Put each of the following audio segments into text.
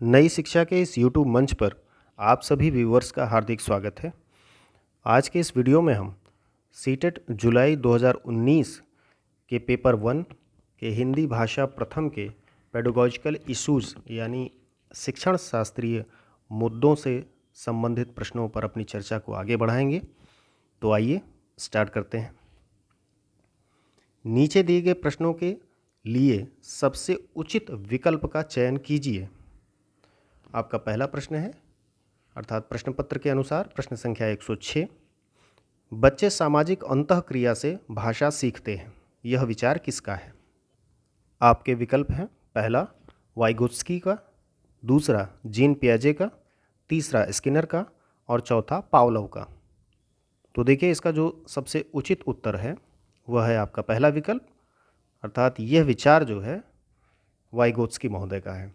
नई शिक्षा के इस YouTube मंच पर आप सभी व्यूअर्स का हार्दिक स्वागत है। आज के इस वीडियो में हम सीटेट जुलाई 2019 के पेपर 1 के हिंदी भाषा प्रथम के पेडागॉजिकल इश्यूज़ यानी शिक्षण शास्त्रीय मुद्दों से संबंधित प्रश्नों पर अपनी चर्चा को आगे बढ़ाएंगे। तो आइए स्टार्ट करते हैं। नीचे दिए गए प्रश्नों के लिए सबसे उचित विकल्प का चयन कीजिए। आपका पहला प्रश्न है, अर्थात प्रश्न पत्र के अनुसार प्रश्न संख्या 106, बच्चे सामाजिक अंतःक्रिया से भाषा सीखते हैं, यह विचार किसका है? आपके विकल्प हैं, पहला वाइगोत्स्की का, दूसरा जीन पियाजे का, तीसरा स्किनर का और चौथा पावलोव का। तो देखिए, इसका जो सबसे उचित उत्तर है वह है आपका पहला विकल्प, अर्थात यह विचार जो है वाइगोत्स्की महोदय का है।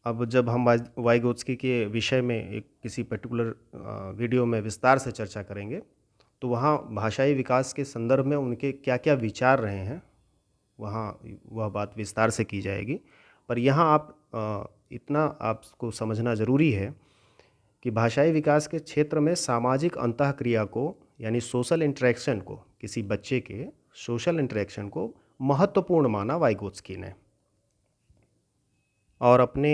अब जब हम वाइगोत्स्की के विषय में एक किसी पर्टिकुलर वीडियो में विस्तार से चर्चा करेंगे तो वहाँ भाषाई विकास के संदर्भ में उनके क्या क्या विचार रहे हैं वहाँ वह बात विस्तार से की जाएगी। पर यहाँ इतना आपको समझना ज़रूरी है कि भाषाई विकास के क्षेत्र में सामाजिक अंतःक्रिया को यानी सोशल इंटरेक्शन को, किसी बच्चे के सोशल इंटरेक्शन को महत्वपूर्ण माना वाइगोत्स्की ने, और अपने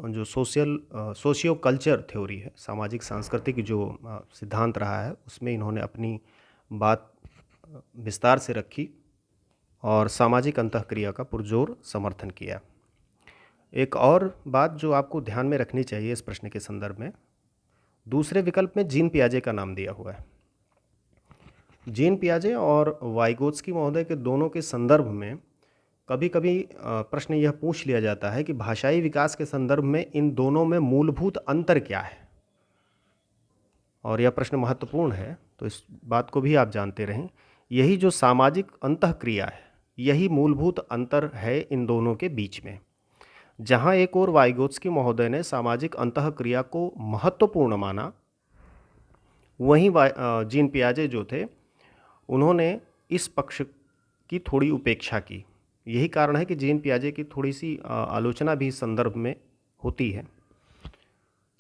जो सोशियो कल्चर थ्योरी है, सामाजिक सांस्कृतिक जो सिद्धांत रहा है, उसमें इन्होंने अपनी बात विस्तार से रखी और सामाजिक अंतःक्रिया का पुरजोर समर्थन किया। एक और बात जो आपको ध्यान में रखनी चाहिए इस प्रश्न के संदर्भ में, दूसरे विकल्प में जीन पियाजे का नाम दिया हुआ है। जीन पियाजे और वाइगोत्स्की महोदय के दोनों के संदर्भ में कभी कभी प्रश्न यह पूछ लिया जाता है कि भाषाई विकास के संदर्भ में इन दोनों में मूलभूत अंतर क्या है, और यह प्रश्न महत्वपूर्ण है, तो इस बात को भी आप जानते रहें। यही जो सामाजिक अंतःक्रिया है, यही मूलभूत अंतर है इन दोनों के बीच में। जहां एक और वाइगोत्स्की महोदय ने सामाजिक अंतःक्रिया को महत्वपूर्ण माना, वहीं जीन पियाजे जो थे उन्होंने इस पक्ष की थोड़ी उपेक्षा की। यही कारण है कि जीन पियाजे की थोड़ी सी आलोचना भी इस संदर्भ में होती है।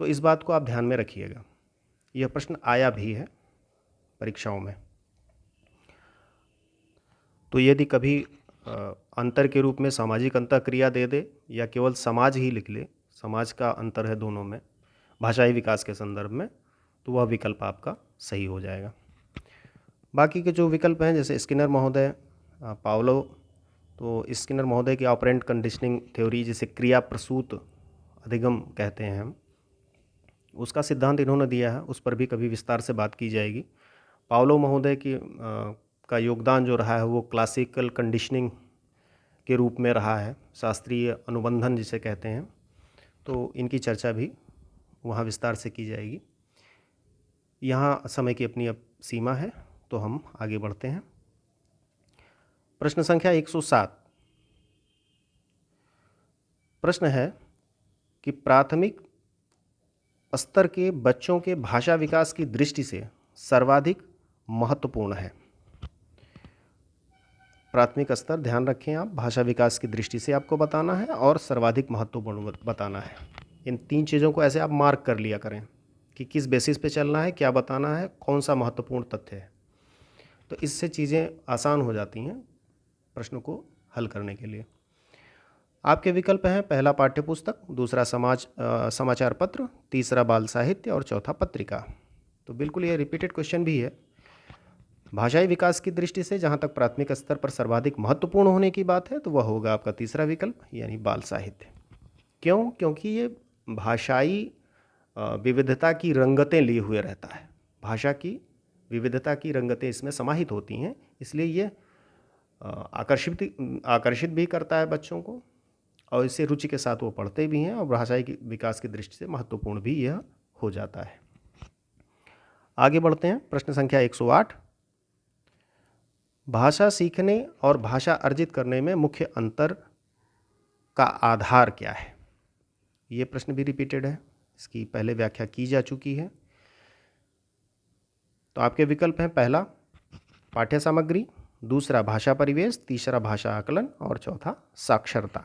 तो इस बात को आप ध्यान में रखिएगा, यह प्रश्न आया भी है परीक्षाओं में। तो यदि कभी अंतर के रूप में सामाजिक अंतःक्रिया दे दे या केवल समाज ही लिख ले, समाज का अंतर है दोनों में भाषाई विकास के संदर्भ में, तो वह विकल्प आपका सही हो जाएगा। बाकी के जो विकल्प हैं, जैसे स्किनर महोदय, पावलोव, तो स्किनर महोदय की ऑपरेंट कंडीशनिंग थ्योरी, जिसे क्रिया प्रसूत अधिगम कहते हैं हम, उसका सिद्धांत इन्होंने दिया है, उस पर भी कभी विस्तार से बात की जाएगी। पावलोव महोदय की का योगदान जो रहा है वो क्लासिकल कंडीशनिंग के रूप में रहा है, शास्त्रीय अनुबंधन जिसे कहते हैं, तो इनकी चर्चा भी वहाँ विस्तार से की जाएगी। यहाँ समय की अपनी अब सीमा है, तो हम आगे बढ़ते हैं। प्रश्न संख्या 107, प्रश्न है कि प्राथमिक स्तर के बच्चों के भाषा विकास की दृष्टि से सर्वाधिक महत्वपूर्ण है। प्राथमिक स्तर ध्यान रखें आप, भाषा विकास की दृष्टि से आपको बताना है और सर्वाधिक महत्वपूर्ण बताना है। इन तीन चीज़ों को ऐसे आप मार्क कर लिया करें कि किस बेसिस पे चलना है, क्या बताना है, कौन सा महत्वपूर्ण तथ्य है। तो इससे चीज़ें आसान हो जाती हैं प्रश्न को हल करने के लिए। आपके विकल्प हैं, पहला पाठ्यपुस्तक, दूसरा समाचार पत्र, तीसरा बाल साहित्य और चौथा पत्रिका। तो बिल्कुल ये रिपीटेड क्वेश्चन भी है। भाषाई विकास की दृष्टि से जहाँ तक प्राथमिक स्तर पर सर्वाधिक महत्वपूर्ण होने की बात है, तो वह होगा आपका तीसरा विकल्प, यानी बाल साहित्य। क्यों? क्योंकि ये भाषाई विविधता की रंगतें लिए हुए रहता है, भाषा की विविधता की रंगतें इसमें समाहित होती हैं, इसलिए ये आकर्षित भी करता है बच्चों को, और इससे रुचि के साथ वो पढ़ते भी हैं, और भाषाई विकास की दृष्टि से महत्वपूर्ण भी यह हो जाता है। आगे बढ़ते हैं। प्रश्न संख्या 108, भाषा सीखने और भाषा अर्जित करने में मुख्य अंतर का आधार क्या है? ये प्रश्न भी रिपीटेड है, इसकी पहले व्याख्या की जा चुकी है। तो आपके विकल्प हैं, पहला पाठ्य सामग्री, दूसरा भाषा परिवेश, तीसरा भाषा आकलन और चौथा साक्षरता।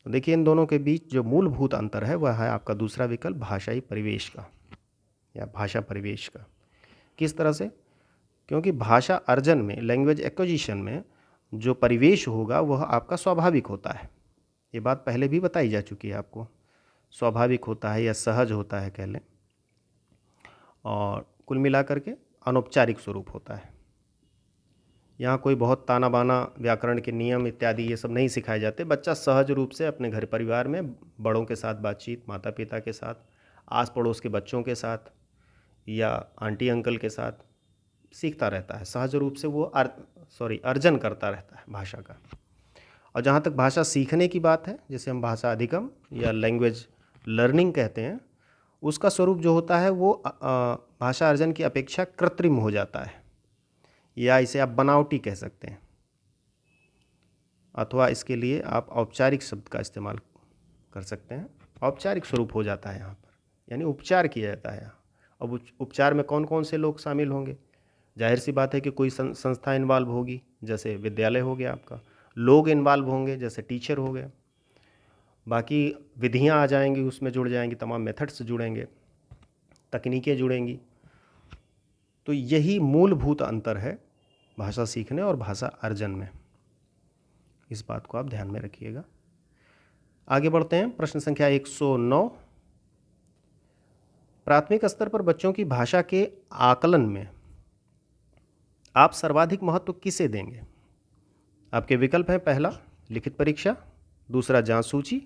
तो देखिए इन दोनों के बीच जो मूलभूत अंतर है वह है आपका दूसरा विकल्प भाषाई परिवेश का या भाषा परिवेश का। किस तरह से? क्योंकि भाषा अर्जन में, लैंग्वेज एक्विजिशन में जो परिवेश होगा वह आपका स्वाभाविक होता है। ये बात पहले भी बताई जा चुकी है आपको। स्वाभाविक होता है या सहज होता है कह लें, और कुल मिलाकर के अनौपचारिक स्वरूप होता है। यहाँ कोई बहुत ताना बाना व्याकरण के नियम इत्यादि ये सब नहीं सिखाए जाते। बच्चा सहज रूप से अपने घर परिवार में बड़ों के साथ बातचीत, माता पिता के साथ, आस पड़ोस के बच्चों के साथ या आंटी अंकल के साथ सीखता रहता है। सहज रूप से वो अर्जन करता रहता है भाषा का। और जहाँ तक भाषा सीखने की बात है, जिसे हम भाषा अधिगम या लैंग्वेज लर्निंग कहते हैं, उसका स्वरूप जो होता है वो भाषा अर्जन की अपेक्षा कृत्रिम हो जाता है, या इसे आप बनावटी कह सकते हैं, अथवा इसके लिए आप औपचारिक शब्द का इस्तेमाल कर सकते हैं। औपचारिक स्वरूप हो जाता है यहाँ पर, यानी उपचार किया जाता है यहाँ। अब उपचार में कौन कौन से लोग शामिल होंगे? जाहिर सी बात है कि कोई संस्था इन्वॉल्व होगी, जैसे विद्यालय हो गया आपका, लोग इन्वॉल्व होंगे जैसे टीचर हो गए, बाकी विधियाँ आ जाएंगी, उसमें जुड़ जाएंगी, तमाम मेथड्स जुड़ेंगे, तकनीकें जुड़ेंगी। तो यही मूलभूत अंतर है भाषा सीखने और भाषा अर्जन में। इस बात को आप ध्यान में रखिएगा। आगे बढ़ते हैं, प्रश्न संख्या 109। प्राथमिक स्तर पर बच्चों की भाषा के आकलन में आप सर्वाधिक महत्व किसे देंगे? आपके विकल्प हैं, पहला लिखित परीक्षा, दूसरा जांच सूची,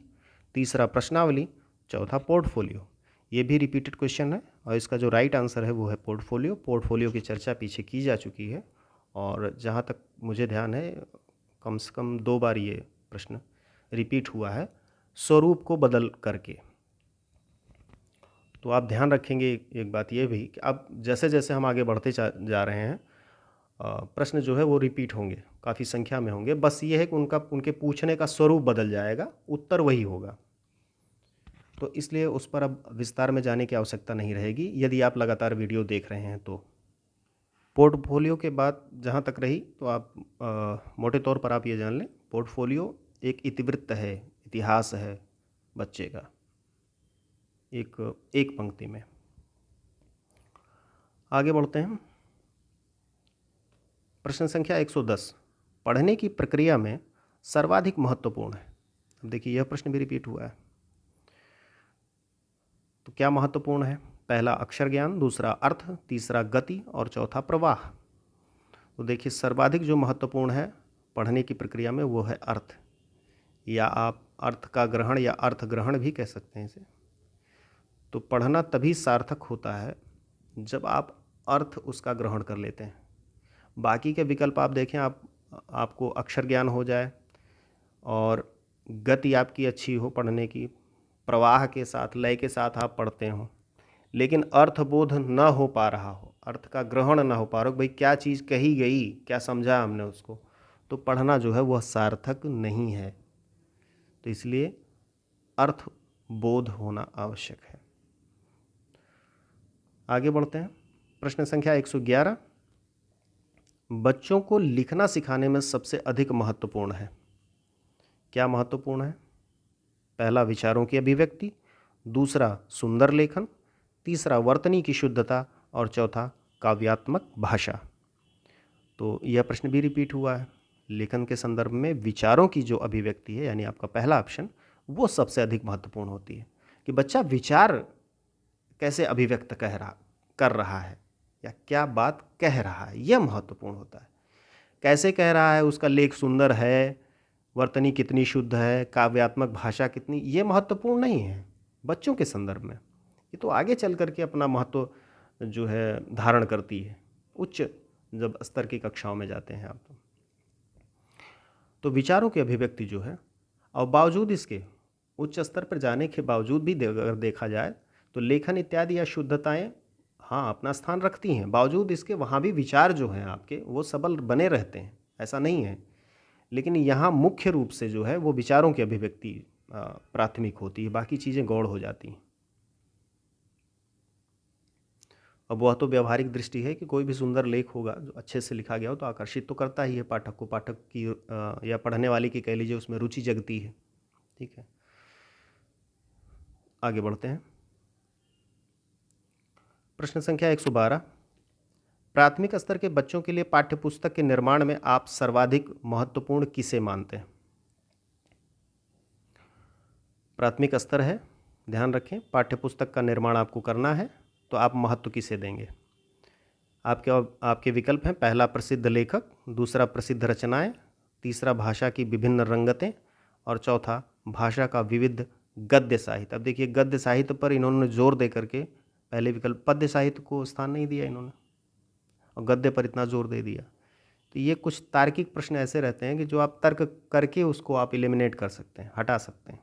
तीसरा प्रश्नावली, चौथा पोर्टफोलियो। ये भी रिपीटेड क्वेश्चन है और इसका जो राइट आंसर है वो है पोर्टफोलियो। पोर्टफोलियो की चर्चा पीछे की जा चुकी है और जहाँ तक मुझे ध्यान है कम से कम 2 बार ये प्रश्न रिपीट हुआ है, स्वरूप को बदल करके। तो आप ध्यान रखेंगे एक बात ये भी कि अब जैसे जैसे हम आगे बढ़ते जा रहे हैं, प्रश्न जो है वो रिपीट होंगे, काफ़ी संख्या में होंगे। बस ये है कि उनके पूछने का स्वरूप बदल जाएगा, उत्तर वही होगा। तो इसलिए उस पर अब विस्तार में जाने की आवश्यकता नहीं रहेगी यदि आप लगातार वीडियो देख रहे हैं तो। पोर्टफोलियो के बाद जहाँ तक रही, तो आप मोटे तौर पर आप ये जान लें, पोर्टफोलियो एक इतिवृत्त है, इतिहास है बच्चे का, एक पंक्ति में। आगे बढ़ते हैं, प्रश्न संख्या 110। पढ़ने की प्रक्रिया में सर्वाधिक महत्वपूर्ण है। अब देखिए यह प्रश्न भी रिपीट हुआ है। तो क्या महत्वपूर्ण है? पहला अक्षर ज्ञान, दूसरा अर्थ, तीसरा गति और चौथा प्रवाह। तो देखिए सर्वाधिक जो महत्वपूर्ण है पढ़ने की प्रक्रिया में वो है अर्थ, या आप अर्थ का ग्रहण या अर्थ ग्रहण भी कह सकते हैं इसे। तो पढ़ना तभी सार्थक होता है जब आप अर्थ उसका ग्रहण कर लेते हैं। बाकी के विकल्प आप देखें, आपको अक्षर ज्ञान हो जाए और गति आपकी अच्छी हो पढ़ने की, प्रवाह के साथ, लय के साथ आप पढ़ते हो, लेकिन अर्थबोध न हो पा रहा हो, अर्थ का ग्रहण न हो पा रहा हो, भाई क्या चीज़ कही गई, क्या समझा हमने उसको, तो पढ़ना जो है वह सार्थक नहीं है। तो इसलिए अर्थबोध होना आवश्यक है। आगे बढ़ते हैं, प्रश्न संख्या 111। बच्चों को लिखना सिखाने में सबसे अधिक महत्वपूर्ण है। क्या महत्वपूर्ण है? पहला विचारों की अभिव्यक्ति, दूसरा सुंदर लेखन, तीसरा वर्तनी की शुद्धता और चौथा काव्यात्मक भाषा। तो यह प्रश्न भी रिपीट हुआ है। लेखन के संदर्भ में विचारों की जो अभिव्यक्ति है, यानी आपका पहला ऑप्शन, वो सबसे अधिक महत्वपूर्ण होती है कि बच्चा विचार कैसे अभिव्यक्त कर रहा है या क्या बात कह रहा है, यह महत्वपूर्ण होता है। कैसे कह रहा है, उसका लेख सुंदर है, वर्तनी कितनी शुद्ध है, काव्यात्मक भाषा कितनी, ये महत्वपूर्ण नहीं है बच्चों के संदर्भ में। ये तो आगे चल करके अपना महत्व जो है धारण करती है, उच्च जब स्तर की कक्षाओं में जाते हैं आप। तो विचारों की अभिव्यक्ति जो है, और बावजूद इसके उच्च स्तर पर जाने के बावजूद भी अगर देखा जाए तो लेखन इत्यादि या शुद्धताएं हाँ अपना स्थान रखती हैं, बावजूद इसके वहाँ भी विचार जो हैं आपके वो सबल बने रहते हैं, ऐसा नहीं है। लेकिन यहाँ मुख्य रूप से जो है वो विचारों की अभिव्यक्ति प्राथमिक होती है, बाकी चीज़ें गौड़ हो जाती हैं। अब वह तो व्यवहारिक दृष्टि है कि कोई भी सुंदर लेख होगा जो अच्छे से लिखा गया हो तो आकर्षित तो करता ही है पाठक को, पाठक की या पढ़ने वाले की कह लीजिए उसमें रुचि जगती है, ठीक है। आगे बढ़ते हैं। प्रश्न संख्या 112, प्राथमिक स्तर के बच्चों के लिए पाठ्यपुस्तक के निर्माण में आप सर्वाधिक महत्वपूर्ण किसे मानते हैं? प्राथमिक स्तर है, ध्यान रखें, पाठ्यपुस्तक का निर्माण आपको करना है तो आप महत्व किसे देंगे? आपके विकल्प हैं, पहला प्रसिद्ध लेखक, दूसरा प्रसिद्ध रचनाएं, तीसरा भाषा की विभिन्न रंगतें और चौथा भाषा का विविध गद्य साहित्य। अब देखिए, गद्य साहित्य पर इन्होंने जोर दे करके पहले विकल्प पद्य साहित्य को स्थान नहीं दिया इन्होंने, और गद्य पर इतना जोर दे दिया। तो ये कुछ तार्किक प्रश्न ऐसे रहते हैं कि जो आप तर्क करके उसको आप एलिमिनेट कर सकते हैं, हटा सकते हैं,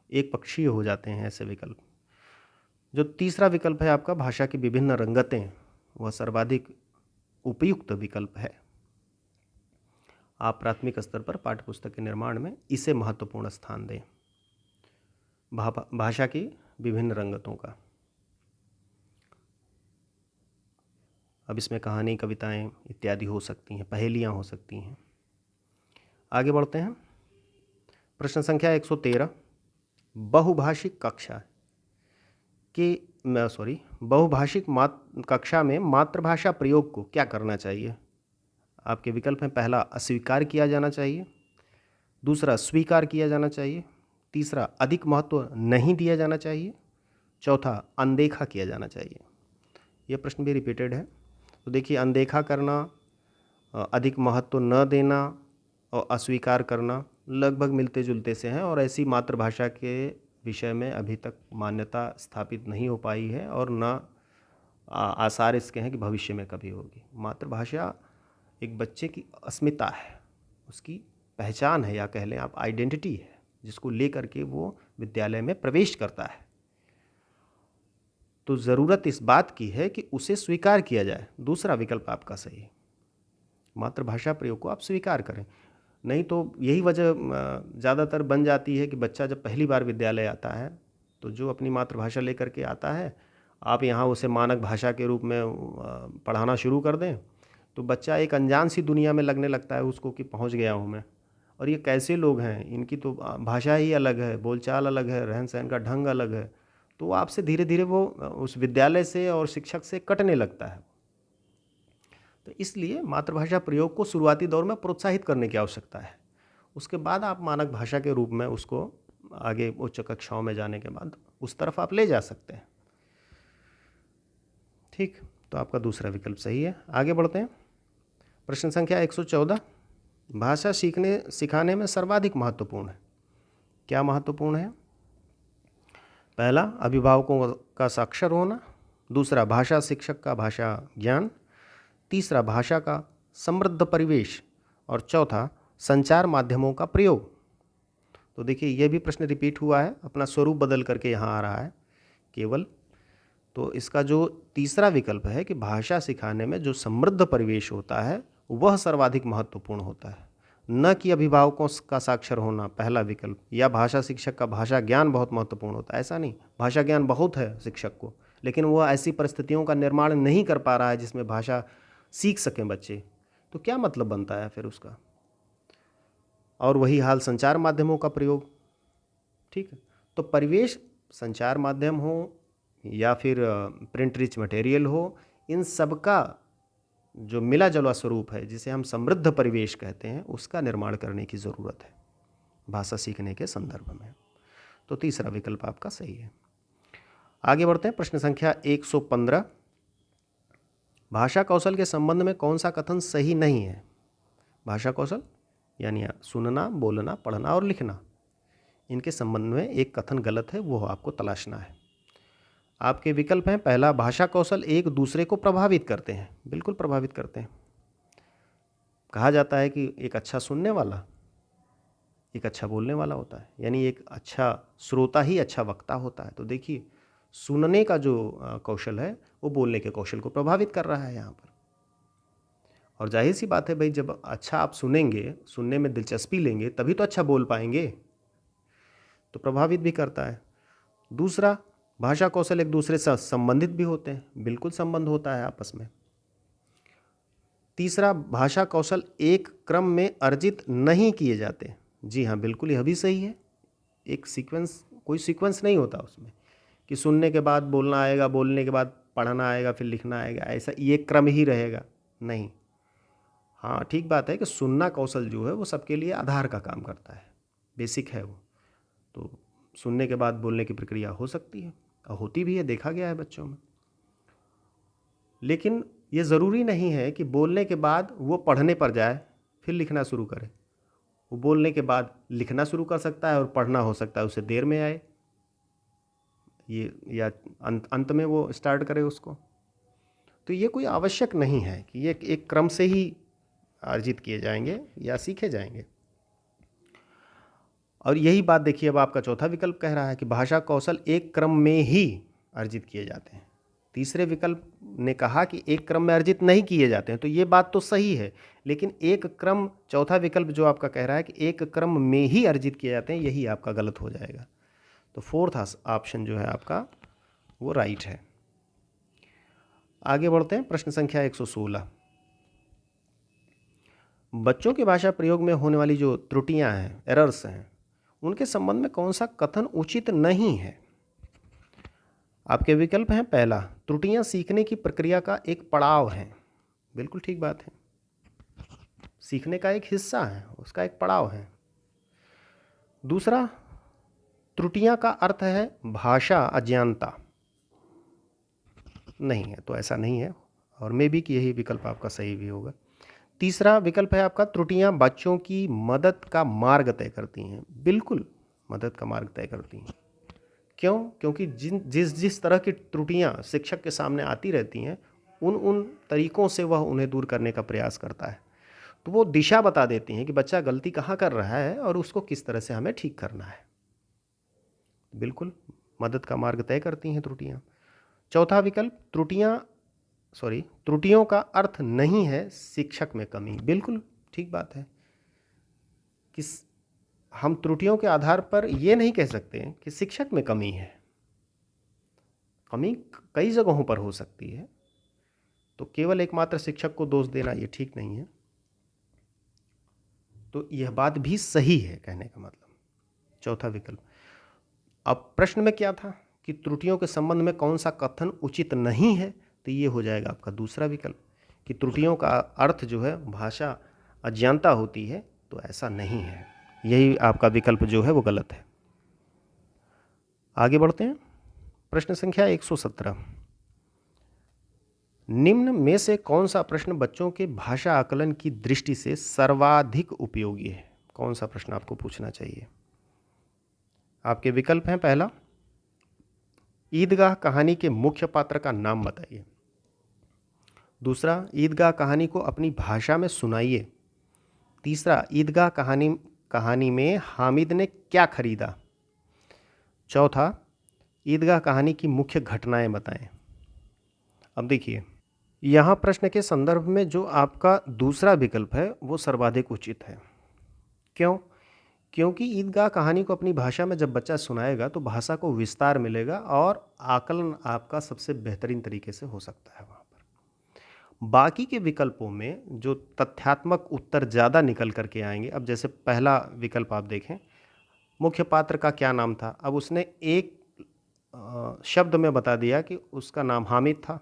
एक पक्षीय हो जाते हैं ऐसे विकल्प। जो तीसरा विकल्प है आपका, भाषा की विभिन्न रंगतें, वह सर्वाधिक उपयुक्त विकल्प है। आप प्राथमिक स्तर पर पाठ्यपुस्तक के निर्माण में इसे महत्वपूर्ण स्थान दें, भाषा की विभिन्न रंगतों का। अब इसमें कहानी, कविताएं इत्यादि हो सकती हैं, पहेलियां हो सकती हैं। आगे बढ़ते हैं। प्रश्न संख्या 113, बहुभाषिक कक्षा बहुभाषिक कक्षा में मातृभाषा प्रयोग को क्या करना चाहिए? आपके विकल्प हैं, पहला अस्वीकार किया जाना चाहिए, दूसरा स्वीकार किया जाना चाहिए, तीसरा अधिक महत्व नहीं दिया जाना चाहिए, चौथा अनदेखा किया जाना चाहिए। यह प्रश्न भी रिपीटेड है। तो देखिए, अनदेखा करना, अधिक महत्व न देना और अस्वीकार करना लगभग मिलते जुलते से हैं, और ऐसी मातृभाषा के विषय में अभी तक मान्यता स्थापित नहीं हो पाई है और न आसार इसके हैं कि भविष्य में कभी होगी। मातृभाषा एक बच्चे की अस्मिता है, उसकी पहचान है, या कह लें आप आइडेंटिटी है, जिसको लेकर के वो विद्यालय में प्रवेश करता है। तो ज़रूरत इस बात की है कि उसे स्वीकार किया जाए। दूसरा विकल्प आपका सही है, मातृभाषा प्रयोग को आप स्वीकार करें। नहीं तो यही वजह ज़्यादातर बन जाती है कि बच्चा जब पहली बार विद्यालय आता है तो जो अपनी मातृभाषा लेकर के आता है, आप यहाँ उसे मानक भाषा के रूप में पढ़ाना शुरू कर दें तो बच्चा एक अनजान सी दुनिया में लगने लगता है उसको कि पहुँच गया हूँ मैं, और ये कैसे लोग हैं, इनकी तो भाषा ही अलग है, बोलचाल अलग है, रहन सहन का ढंग अलग है। तो आपसे धीरे धीरे वो उस विद्यालय से और शिक्षक से कटने लगता है। तो इसलिए मातृभाषा प्रयोग को शुरुआती दौर में प्रोत्साहित करने की आवश्यकता है। उसके बाद आप मानक भाषा के रूप में उसको आगे उच्च कक्षाओं में जाने के बाद उस तरफ आप ले जा सकते हैं। ठीक, तो आपका दूसरा विकल्प सही है। आगे बढ़ते हैं। प्रश्न संख्या 114, भाषा सिखाने में सर्वाधिक महत्वपूर्ण है, क्या महत्वपूर्ण है? पहला, अभिभावकों का साक्षर होना, दूसरा भाषा शिक्षक का भाषा ज्ञान, तीसरा भाषा का समृद्ध परिवेश और चौथा संचार माध्यमों का प्रयोग। तो देखिए, यह भी प्रश्न रिपीट हुआ है, अपना स्वरूप बदल करके यहाँ आ रहा है केवल। तो इसका जो तीसरा विकल्प है कि भाषा सिखाने में जो समृद्ध परिवेश होता है वह सर्वाधिक महत्वपूर्ण होता है, न कि अभिभावकों का साक्षर होना, पहला विकल्प, या भाषा शिक्षक का भाषा ज्ञान बहुत महत्वपूर्ण होता है। ऐसा नहीं, भाषा ज्ञान बहुत है शिक्षक को, लेकिन वह ऐसी परिस्थितियों का निर्माण नहीं कर पा रहा है जिसमें भाषा सीख सकें बच्चे, तो क्या मतलब बनता है फिर उसका? और वही हाल संचार माध्यमों का प्रयोग। ठीक है, तो परिवेश, संचार माध्यम हो या फिर प्रिंट रिच मटेरियल हो, इन सब का जो मिला जुला स्वरूप है जिसे हम समृद्ध परिवेश कहते हैं, उसका निर्माण करने की ज़रूरत है भाषा सीखने के संदर्भ में। तो तीसरा विकल्प आपका सही है। आगे बढ़ते हैं। प्रश्न संख्या 115, भाषा कौशल के संबंध में कौन सा कथन सही नहीं है? भाषा कौशल यानी सुनना, बोलना, पढ़ना और लिखना, इनके संबंध में एक कथन गलत है, वो आपको तलाशना है। आपके विकल्प हैं, पहला, भाषा कौशल एक दूसरे को प्रभावित करते हैं, बिल्कुल प्रभावित करते हैं। कहा जाता है कि एक अच्छा सुनने वाला एक अच्छा बोलने वाला होता है, यानी एक अच्छा श्रोता ही अच्छा वक्ता होता है। तो देखिए, सुनने का जो कौशल है वो बोलने के कौशल को प्रभावित कर रहा है यहाँ पर। और जाहिर सी बात है भाई, जब अच्छा आप सुनेंगे, सुनने में दिलचस्पी लेंगे, तभी तो अच्छा बोल पाएंगे, तो प्रभावित भी करता है। दूसरा, भाषा कौशल एक दूसरे से संबंधित भी होते हैं, बिल्कुल संबंध होता है आपस में। तीसरा, भाषा कौशल एक क्रम में अर्जित नहीं किए जाते। जी हाँ, बिल्कुल, यह भी सही है, एक सीक्वेंस कोई सीक्वेंस नहीं होता उसमें कि सुनने के बाद बोलना आएगा, बोलने के बाद पढ़ना आएगा, फिर लिखना आएगा, ऐसा ये क्रम ही रहेगा नहीं। हाँ, ठीक बात है कि सुनना कौशल जो है वो सबके लिए आधार का काम करता है, बेसिक है वो। तो सुनने के बाद बोलने की प्रक्रिया हो सकती है और होती भी है, देखा गया है बच्चों में। लेकिन ये ज़रूरी नहीं है कि बोलने के बाद वो पढ़ने पर जाए फिर लिखना शुरू करे। वो बोलने के बाद लिखना शुरू कर सकता है और पढ़ना हो सकता है उसे देर में आए, ये या अंत में वो स्टार्ट करे उसको। तो ये कोई आवश्यक नहीं है कि ये एक क्रम से ही अर्जित किए जाएंगे या सीखे जाएंगे। और यही बात देखिए, अब आपका चौथा विकल्प कह रहा है कि भाषा कौशल एक क्रम में ही अर्जित किए जाते हैं। तीसरे विकल्प ने कहा कि एक क्रम में अर्जित नहीं किए जाते हैं, तो ये बात तो सही है, लेकिन एक क्रम, चौथा विकल्प जो आपका कह रहा है कि एक क्रम में ही अर्जित किए जाते हैं, यही आपका गलत हो जाएगा। तो फोर्थ ऑप्शन जो है आपका वो राइट है। आगे बढ़ते हैं, प्रश्न संख्या 116। बच्चों की भाषा प्रयोग में होने वाली जो त्रुटियां हैं, एरर्स हैं, उनके संबंध में कौन सा कथन उचित नहीं है? आपके विकल्प हैं, पहला, त्रुटियां सीखने की प्रक्रिया का एक पड़ाव है। बिल्कुल ठीक बात है, सीखने का एक हिस्सा है, उसका एक पड़ाव है। दूसरा, त्रुटियां का अर्थ है भाषा अज्ञानता। नहीं है, तो ऐसा नहीं है, और मे बी कि यही विकल्प आपका सही भी होगा। तीसरा विकल्प है आपका, त्रुटियां बच्चों की मदद का मार्ग तय करती हैं। बिल्कुल मदद का मार्ग तय करती हैं। क्यों? क्योंकि जिस तरह की त्रुटियां शिक्षक के सामने आती रहती हैं, उन तरीकों से वह उन्हें दूर करने का प्रयास करता है। तो वो दिशा बता देती हैं कि बच्चा गलती कहाँ कर रहा है और उसको किस तरह से हमें ठीक करना है। बिल्कुल मदद का मार्ग तय करती हैं त्रुटियां। चौथा विकल्प, त्रुटियों का अर्थ नहीं है शिक्षक में कमी। बिल्कुल ठीक बात है कि हम त्रुटियों के आधार पर ये नहीं कह सकते हैं कि शिक्षक में कमी है। कमी कई जगहों पर हो सकती है, तो केवल एकमात्र शिक्षक को दोष देना ये ठीक नहीं है। तो यह बात भी सही है, कहने का मतलब चौथा विकल्प। अब प्रश्न में क्या था कि त्रुटियों के संबंध में कौन सा कथन उचित नहीं है, तो ये हो जाएगा आपका दूसरा विकल्प कि त्रुटियों का अर्थ जो है भाषा अज्ञानता होती है, तो ऐसा नहीं है। यही आपका विकल्प जो है वो गलत है। आगे बढ़ते हैं, प्रश्न संख्या 117। निम्न में से कौन सा प्रश्न बच्चों के भाषा आकलन की दृष्टि से सर्वाधिक उपयोगी है? कौन सा प्रश्न आपको पूछना चाहिए? आपके विकल्प हैं, पहला, ईदगाह कहानी के मुख्य पात्र का नाम बताइए। दूसरा, ईदगाह कहानी को अपनी भाषा में सुनाइए। तीसरा, ईदगाह कहानी में हामिद ने क्या खरीदा। चौथा, ईदगाह कहानी की मुख्य घटनाएं बताएं। अब देखिए, यहाँ प्रश्न के संदर्भ में जो आपका दूसरा विकल्प है वो सर्वाधिक उचित है। क्यों? क्योंकि ईदगाह कहानी को अपनी भाषा में जब बच्चा सुनाएगा तो भाषा को विस्तार मिलेगा और आकलन आपका सबसे बेहतरीन तरीके से हो सकता है वहाँ पर। बाकी के विकल्पों में जो तथ्यात्मक उत्तर ज़्यादा निकल करके आएंगे, अब जैसे पहला विकल्प आप देखें, मुख्य पात्र का क्या नाम था, अब उसने एक शब्द में बता दिया कि उसका नाम हामिद था।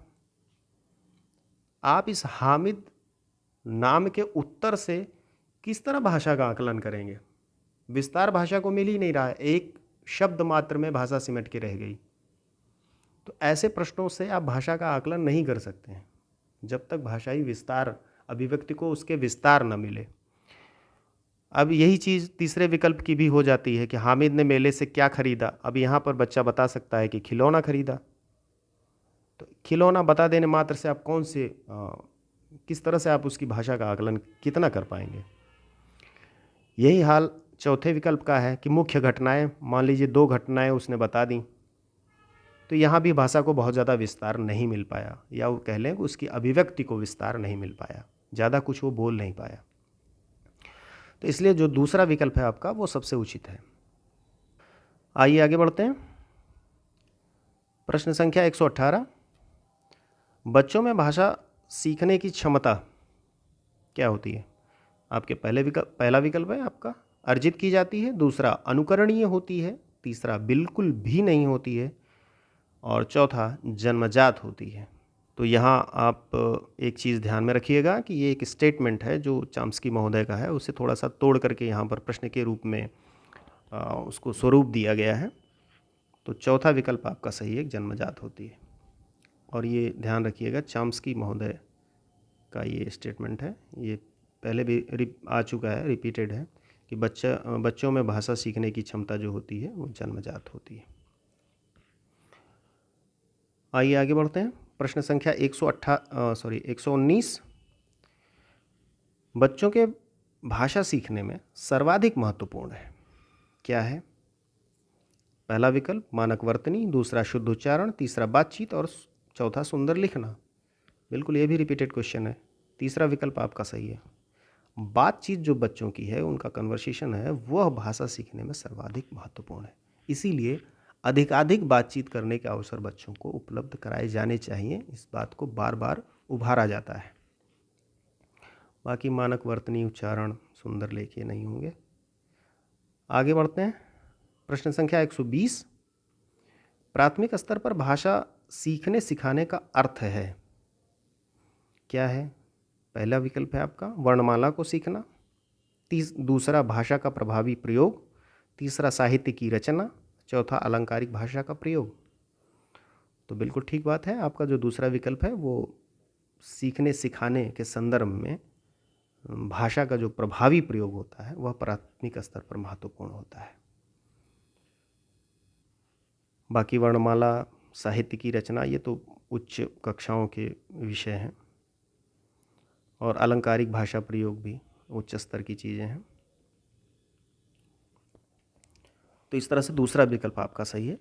आप इस हामिद नाम के उत्तर से किस तरह भाषा का आकलन करेंगे? विस्तार भाषा को मिल ही नहीं रहा है, एक शब्द मात्र में भाषा सिमट के रह गई। तो ऐसे प्रश्नों से आप भाषा का आकलन नहीं कर सकते हैं जब तक भाषाई विस्तार, अभिव्यक्ति को उसके विस्तार न मिले। अब यही चीज़ तीसरे विकल्प की भी हो जाती है कि हामिद ने मेले से क्या खरीदा। अब यहाँ पर बच्चा बता सकता है कि खिलौना खरीदा। तो खिलौना बता देने मात्र से आप किस तरह से आप उसकी भाषा का आकलन कितना कर पाएंगे? यही हाल चौथे विकल्प का है कि मुख्य घटनाएं, मान लीजिए 2 घटनाएं उसने बता दी, तो यहाँ भी भाषा को बहुत ज़्यादा विस्तार नहीं मिल पाया, या वो कह लें कि उसकी अभिव्यक्ति को विस्तार नहीं मिल पाया, ज़्यादा कुछ वो बोल नहीं पाया। तो इसलिए जो दूसरा विकल्प है आपका वो सबसे उचित है। आइए आगे बढ़ते हैं, प्रश्न संख्या 118। बच्चों में भाषा सीखने की क्षमता क्या होती है? आपके पहला विकल्प है आपका अर्जित की जाती है। दूसरा, अनुकरणीय होती है। तीसरा बिल्कुल भी नहीं होती है और चौथा जन्मजात होती है। तो यहाँ आप एक चीज़ ध्यान में रखिएगा कि ये एक स्टेटमेंट है जो चाम्स्की महोदय का है, उसे थोड़ा-सा तोड़ करके यहाँ पर प्रश्न के रूप में उसको स्वरूप दिया गया है। तो चौथा विकल्प आपका सही है, जन्मजात होती है। और ये ध्यान रखिएगा, चाम्स्की महोदय का ये स्टेटमेंट है, ये पहले भी आ चुका है, रिपीटेड है कि बच्चों में भाषा सीखने की क्षमता जो होती है वो जन्मजात होती है। आइए आगे बढ़ते हैं। प्रश्न संख्या 119। बच्चों के भाषा सीखने में सर्वाधिक महत्वपूर्ण है, क्या है? पहला विकल्प मानक वर्तनी, दूसरा शुद्ध उच्चारण, तीसरा बातचीत और चौथा सुंदर लिखना। बिल्कुल ये भी रिपीटेड क्वेश्चन है। तीसरा विकल्प आपका सही है। बातचीत जो बच्चों की है, उनका कन्वर्सेशन है, वह भाषा सीखने में सर्वाधिक महत्वपूर्ण है। इसीलिए अधिकाधिक बातचीत करने के अवसर बच्चों को उपलब्ध कराए जाने चाहिए। इस बात को बार बार उभारा जाता है। बाकी मानक वर्तनी, उच्चारण, सुंदर लेख ये नहीं होंगे। आगे बढ़ते हैं। प्रश्न संख्या 120। प्राथमिक स्तर पर भाषा सीखने सिखाने का अर्थ है, क्या है? पहला विकल्प है आपका वर्णमाला को सीखना, दूसरा भाषा का प्रभावी प्रयोग, तीसरा साहित्य की रचना, चौथा अलंकारिक भाषा का प्रयोग। तो बिल्कुल ठीक बात है, आपका जो दूसरा विकल्प है वो सीखने सिखाने के संदर्भ में भाषा का जो प्रभावी प्रयोग होता है वह प्राथमिक स्तर पर महत्वपूर्ण होता है। बाकी वर्णमाला, साहित्य की रचना ये तो उच्च कक्षाओं के विषय हैं और अलंकारिक भाषा प्रयोग भी उच्च स्तर की चीज़ें हैं। तो इस तरह से दूसरा विकल्प आपका सही है।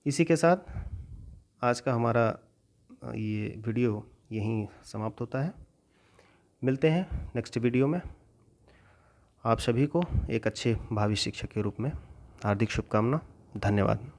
इसी के साथ आज का हमारा ये वीडियो यहीं समाप्त होता है। मिलते हैं नेक्स्ट वीडियो में। आप सभी को एक अच्छे भावी शिक्षक के रूप में हार्दिक शुभकामना। धन्यवाद।